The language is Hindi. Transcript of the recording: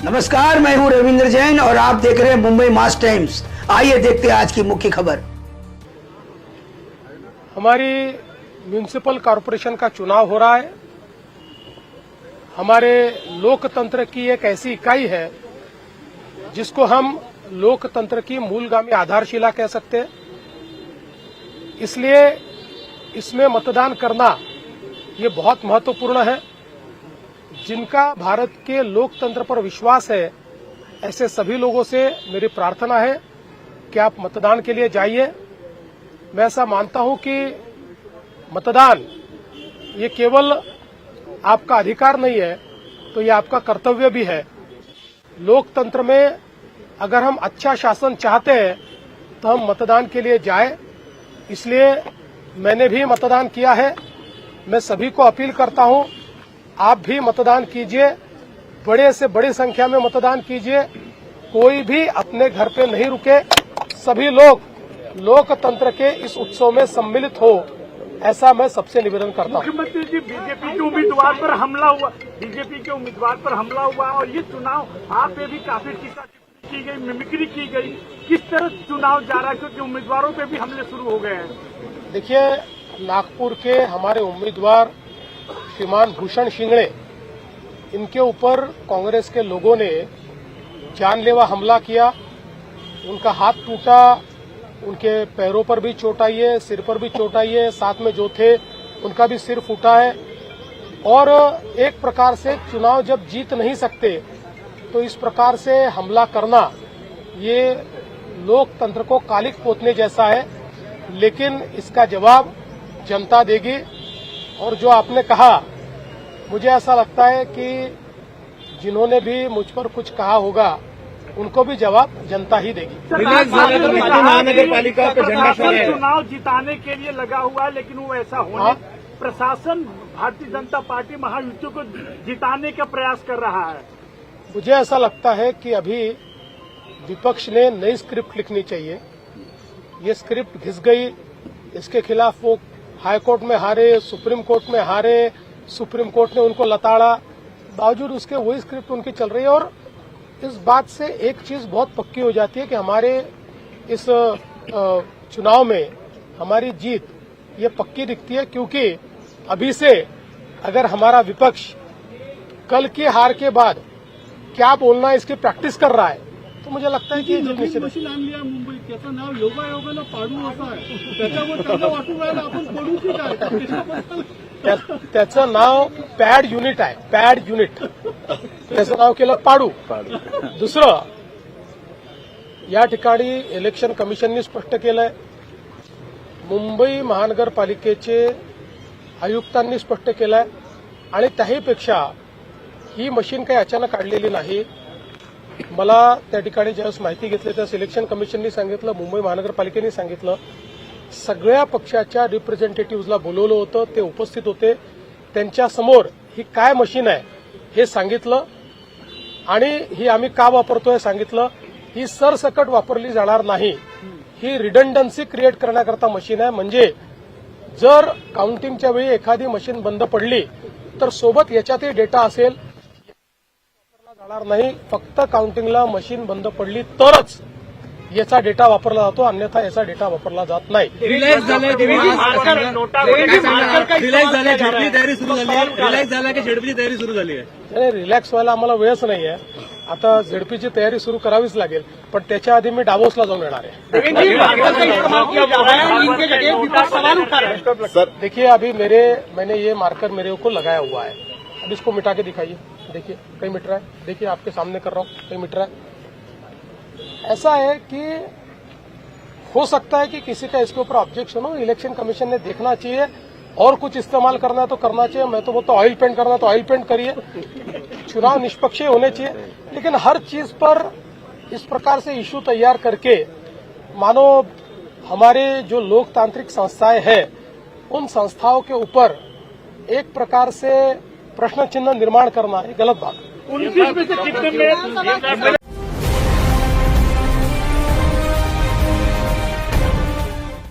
नमस्कार, मैं हूं रविंद्र जैन और आप देख रहे हैं मुंबई मास टाइम्स। आइए देखते हैं आज की मुख्य खबर। हमारी म्यूनिसिपल कॉरपोरेशन का चुनाव हो रहा है। हमारे लोकतंत्र की एक ऐसी इकाई है जिसको हम लोकतंत्र की मूलगामी आधारशिला कह सकते हैं। इसलिए इसमें मतदान करना ये बहुत महत्वपूर्ण है। जिनका भारत के लोकतंत्र पर विश्वास है, ऐसे सभी लोगों से मेरी प्रार्थना है कि आप मतदान के लिए जाइए। मैं ऐसा मानता हूं कि मतदान ये केवल आपका अधिकार नहीं है, तो ये आपका कर्तव्य भी है। लोकतंत्र में अगर हम अच्छा शासन चाहते हैं तो हम मतदान के लिए जाएं। इसलिए मैंने भी मतदान किया है। मैं सभी को अपील करता हूं, आप भी मतदान कीजिए, बड़े से बड़ी संख्या में मतदान कीजिए। कोई भी अपने घर पे नहीं रुके, सभी लोग लोकतंत्र के इस उत्सव में सम्मिलित हो, ऐसा मैं सबसे निवेदन करता हूं। मुख्यमंत्री जी, बीजेपी के उम्मीदवार पर हमला हुआ, और ये चुनाव आप पे भी काफी टीका की गई, मिमिक्री की गई। किस तरह चुनाव जा रहा है, क्योंकि उम्मीदवारों पे भी हमले शुरू हो गए हैं। देखिए, नागपुर के हमारे उम्मीदवार श्रीमान भूषण शिंगड़े, इनके ऊपर कांग्रेस के लोगों ने जानलेवा हमला किया। उनका हाथ टूटा, उनके पैरों पर भी चोट आई है, सिर पर भी चोट आई है, साथ में जो थे उनका भी सिर फूटा है। और एक प्रकार से चुनाव जब जीत नहीं सकते तो इस प्रकार से हमला करना ये लोकतंत्र को कालिक पोतने जैसा है। लेकिन इसका जवाब जनता देगी। और जो आपने कहा, मुझे ऐसा लगता है कि जिन्होंने भी मुझ पर कुछ कहा होगा उनको भी जवाब जनता ही देगी। महानगर पालिका पे चुनाव जिताने के लिए लगा हुआ है, लेकिन वो ऐसा होने प्रशासन भारतीय जनता पार्टी महायुति को जिताने का प्रयास कर रहा है। मुझे ऐसा लगता है कि अभी विपक्ष ने नई स्क्रिप्ट लिखनी चाहिए। ये स्क्रिप्ट घिस गई, इसके खिलाफ वो हाईकोर्ट में हारे, सुप्रीम कोर्ट में हारे, सुप्रीम कोर्ट ने उनको लताड़ा, बावजूद उसके वही स्क्रिप्ट उनकी चल रही है। और इस बात से एक चीज बहुत पक्की हो जाती है कि हमारे इस चुनाव में हमारी जीत ये पक्की दिखती है, क्योंकि अभी से अगर हमारा विपक्ष कल की हार के बाद क्या बोलना है इसकी प्रैक्टिस कर रहा है, तो मुझे लगता है की मशीन आणली आहे मुंबईत, त्याचं नाव योगायोगाला पाडू असं आहे। त्याच्यावर त्यांना वाटून राहिलं आपण पडू की काय? त्याचं नाव पॅड युनिट आहे, पॅड युनिट, त्याचं नाव केलं पाडू। दुसरं, या ठिकाणी इलेक्शन कमिशननी स्पष्ट केलंय, मुंबई महानगरपालिकेचे आयुक्तांनी स्पष्ट केलंय, आणि त्याहीपेक्षा ही मशीन काही अचानक काढलेली नाही। मला त्या ठिकाणी ज्यावेळेस माहिती घेतली त्यावेळेस सिलेक्शन कमिशननी सांगितलं, मुंबई महानगरपालिकेने सांगितलं, सगळ्या पक्षाच्या रिप्रेझेंटेटिव्हला बोलवलं होतं, ते उपस्थित होते, त्यांच्यासमोर ही काय मशीन आहे हे सांगितलं आणि ही आम्ही का वापरतोय सांगितलं। ही सरसकट वापरली जाणार नाही, ही रिडंडन्सी क्रिएट करण्याकरता मशीन आहे। म्हणजे जर काउंटिंगच्या वेळी एखादी मशीन बंद पडली तर सोबत याच्यातही डेटा असेल, जाणार नाही। फक्त काउंटिंगला मशीन बंद पडली तरच याचा डेटा वापरला जातो, अन्यथा याचा डेटा वापरला जात नाही। रिलॅक्स झालं की झेडपीची तयारी सुरू झाली आहे? रिलॅक्स झाला की झेडपीची तयारी सुरू झाली आहे? रिलॅक्स व्हायला आम्हाला वेळच नाही आहे। आता झेडपीची तयारी सुरू करावीच लागेल, पण त्याच्या आधी मी डावोसला जाऊन येणार आहे। देखिए, अभी मैंने ये मार्कर मेरे को लगाया हुआ है, अब इसको मिटा के दिखाइए। देखिए कहीं मिट रहा है, देखिए आपके सामने कर रहा हूं, कहीं मिट रहा है। ऐसा है कि हो सकता है कि किसी का इसके ऊपर ऑब्जेक्शन हो, इलेक्शन कमीशन ने देखना चाहिए, और कुछ इस्तेमाल करना है तो करना चाहिए। मैं तो बोलता ऑयल पेंट करना तो ऑयल पेंट करिए, चुनाव निष्पक्ष होने चाहिए। लेकिन हर चीज पर इस प्रकार से इश्यू तैयार करके मानो हमारे जो लोकतांत्रिक संस्थाएं हैं उन संस्थाओं के ऊपर एक प्रकार से प्रश्न चिन्ह निर्माण करना है, गलत बात। 29 में से कितने में